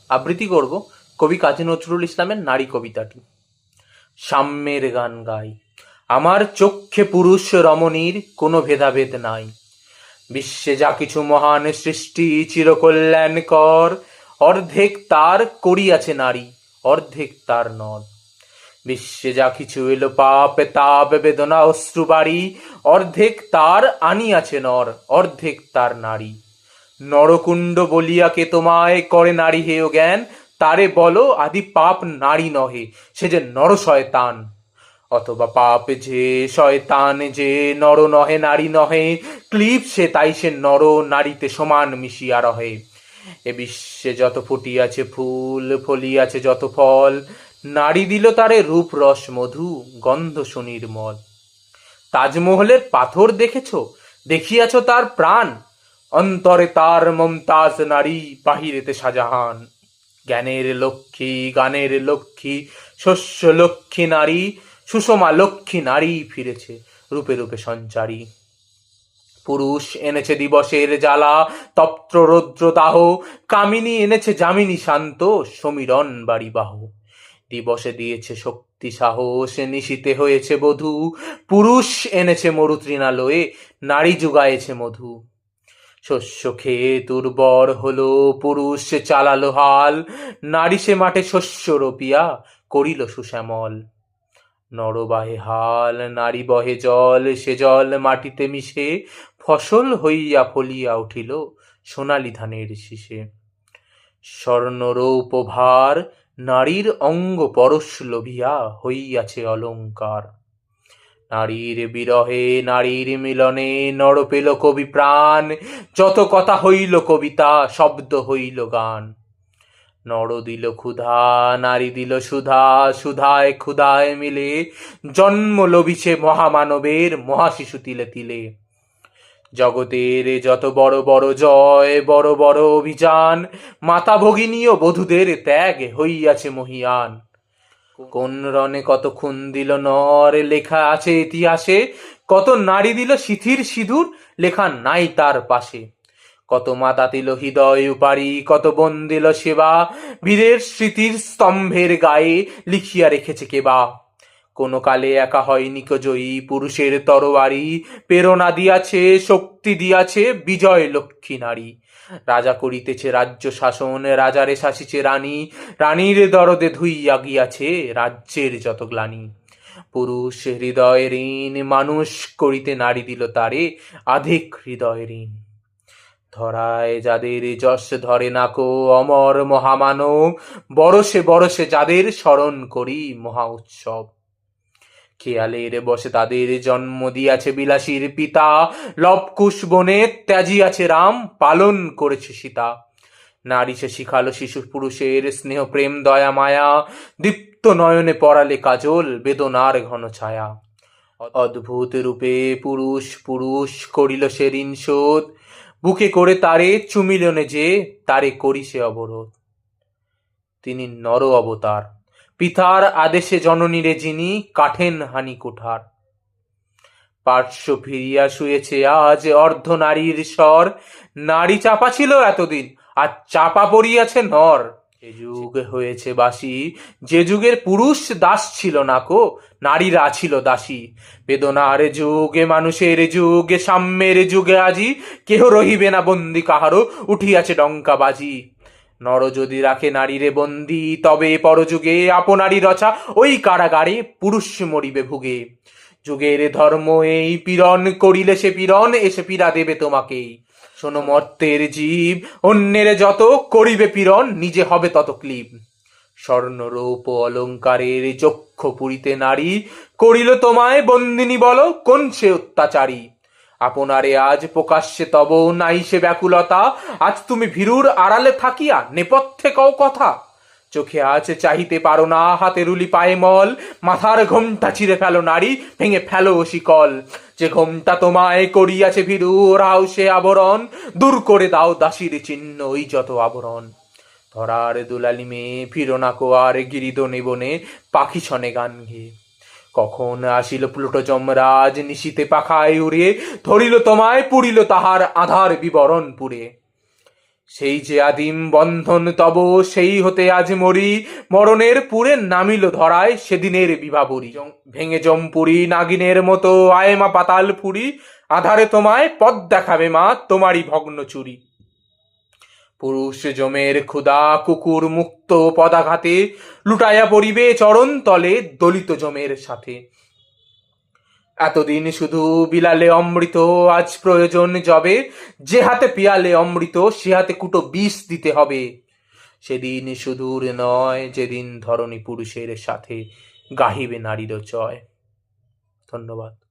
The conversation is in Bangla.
আবৃত্তি করব কবি কাজী নজরুল ইসলামের নারী কবিতাটি। সাম্যের গান গাই। আমার চক্ষে পুরুষ রমণীর কোনো ভেদাভেদ নাই। বিশ্বে যা কিছু মহান সৃষ্টি চিরকল্যাণকর, অর্ধেক তার করিয়াছে নারী, অর্ধেক তার নর। বিশ্বে যা কিছু এলো পাপ তাপ বেদনা অশ্রু বাড়ি, অর্ধেক তার আনিয়াছে নর, অর্ধেক তার নারী। নরকুণ্ড বলিয়া কে তোমায় করে নারী হেয় জ্ঞান, তারে বলো আদি পাপ নারী নহে, সে যে নর শয়তান। অথবা পাপ যে শয়তান যে নর নহে নারী নহে, ক্লিব সে তাই সে নর নারীতে সমান মিশিয়া রহে। এ বিশ্বে যত ফুটিয়াছে ফুল ফলিয়াছে যত ফল, নারী দিল তারে রূপ রস মধু গন্ধ সুনির্মল। তাজমহলের পাথর দেখেছ, দেখিয়াছ তার প্রাণ, অন্তরে তার মমতাজ নারী, বাহিরেতে শাহজাহান। জ্ঞানের লক্ষ্মী গানের লক্ষ্মী শস্য লক্ষ্মী নারী, সুষমা লক্ষ্মী নারী ফিরেছে রূপে রূপে সঞ্চারী। পুরুষ এনেছে দিবসের জ্বালা তপ্ত রৌদ্র দাহ, কামিনী এনেছে যামিনী শান্ত সমীরণ বাড়িবাহ। দিবসে দিয়েছে শক্তি সাহস, নিশীতে হয়েছে বধূ, পুরুষ এনেছে মরু তৃণালয়ে, নারী যুগায়েছে মধু। শস্য খেয়ে দুর্বর হলো পুরুষ চালালো হাল, নারী সে মাঠে শস্য রোপিয়া করিল সুশ্যামল। নর বাহে হাল নারী বহে জল, সে জল মাটিতে মিশে ফসল হইয়া ফলিয়া উঠিল সোনালি ধানের শীষে। স্বর্ণরৌপ ভার নারীর অঙ্গ পরশ লোভিয়া হইয়াছে অলঙ্কার। নারীর বিরহে নারীর মিলনে নর পেল কবি প্রাণ, যত কথা হইল কবিতা শব্দ হইল গান। নর দিল ক্ষুধা নারী দিল সুধা, সুধায় ক্ষুধায় মিলে জন্ম লভিছে মহামানবের মহাশিশু তিলে তিলে। জগতের যত বড় বড় জয় বড় বড় অভিযান, মাতা ভগিনী ও বধূদের ত্যাগ হইয়াছে মহিয়ান। কোন রণে কত খুন দিল নর লেখা আছে ইতিহাসে, কত নারী দিল সিথির সিঁদুর লেখা নাই তার পাশে। কত মাতা দিল হৃদয় উপারি, কত বোন দিল সেবা, বীরের স্মৃতির স্তম্ভের গায়ে লিখিয়া রেখেছে কেবা। কোন কালে একা হয়নি কো জয়ী পুরুষের তরবারি, প্রেরণা দিয়াছে শক্তি দিয়াছে বিজয় লক্ষ্মী নারী। রাজা করিতেছে রাজ্য শাসন, রাজারে শাসিছে রানী, রানীর দরদে ধুইয়া গিয়াছে রাজ্যের যত গ্লানি। পুরুষ হৃদয় ঋণ মানুষ করিতে নারী দিল তারে আধিক হৃদয় ঋণ। ধরায় যাদের যশ ধরে নাকো অমর মহামানব, বরসে বরসে যাদের স্মরণ করি মহা উৎসব। খেয়ালের বসে তাদের জন্ম দিয়াছে বিলাসীর পিতা, লবকুশ বনে ত্যাজিয়াছে রাম পালন করেছে সীতা। নারী সে শিখালো শিশু পুরুষের স্নেহ প্রেম দয়া মায়া, দীপ্ত নয়নে পরালে কাজল বেদনার ঘন ছায়া। অদ্ভুত রূপে পুরুষ পুরুষ করিল সে ঋণ শোধ, বুকে করে তারে চুমিলনে যে তারে করি সে অবরোধ। তিনি নর অবতার, পিতার আদেশে জননীরে যিনি কাঠেন হানি কুঠার। পার্শ্ব ফিরিয়া শুয়েছে আজ অর্ধ নারীর স্বর, নারী চাপা ছিল এতদিন আর চাপা পড়িয়াছে নর। যে যুগ হয়েছে বাসি, যে যুগের পুরুষ দাস ছিল না কো, নারীরা ছিল দাসী। বেদনার যুগে মানুষের যুগে সাম্যের যুগে আজি, কেহ রহিবে না বন্দি কাহারও উঠিয়াছে ডঙ্কা বাজি। নর যদি রাখে নারীরে বন্দি, তবে পরযুগে আপনারই রচা ওই কারাগারে পুরুষ মরিবে ভুগে। যুগের ধর্ম এই পীড়ন করিলে সে পীড়ন এসে পীড়া দেবে তোমাকেই। শোনো মর্তের জীব, অন্যের যত করিবে পীড়ন নিজে হবে তত ক্লীব। স্বর্ণরূপ অলঙ্কারের চক্ষ পুরিতে নারী, করিল তোমায় বন্দিনী বলো কোন সে অত্যাচারী। আপনারে আজ প্রকাশ্যে তব নাই সে ব্যাকুলতা, আজ তুমি ভীরুর আড়ালে থাকিয়া নেপথ্যে কও কথা। চোখে আজ চাহিতে পারো না হাতে রুলি পায়ে মল, মাথার ঘোমটা ছিঁড়ে ফেলো নারী ভেঙে ফেলো শিকল। যে ঘোমটা তোমায় করিয়াছে ভীরু ওরাও সে আবরণ, দূর করে দাও দাসীর চিহ্ন ওই যত আবরণ। ধরার দুলালি মেয়ে ফিরো না কো আর গিরিদ নিবনে পাখি ছনে গান গেয়ে। কখন আসিল প্লুটো যমরাজ নিশীতে পাখায় উড়িয়ে, ধরিল তোমায় পুরিল তাহার আধার বিবরণ পুরে। সেই যে আদিম বন্ধন তব, সেই হতে আজ মরি, মরণের পুরে নামিল ধরায় সেদিনের বিভাবরী। ভেঙে জম্পুরি নাগিনের মতো আয় মা পাতাল ফুরি, আধারে তোমায় পথ দেখাবে মা তোমারই ভগ্ন চুরি। পুরুষ জমের ক্ষুদা কুকুর মুক্ত পদাঘাতে, লুটাইয়া পড়িবে চরণ তলে দলিত জমের সাথে। এতদিন শুধু বিলালে অমৃত, আজ প্রয়োজন যবে, যে হাতে পিয়ালে অমৃত সে হাতে কুটো বিষ দিতে হবে। সেদিন সুদূর নয় যেদিন ধরণী পুরুষের সাথে গাহিবে নারীর জয়। ধন্যবাদ।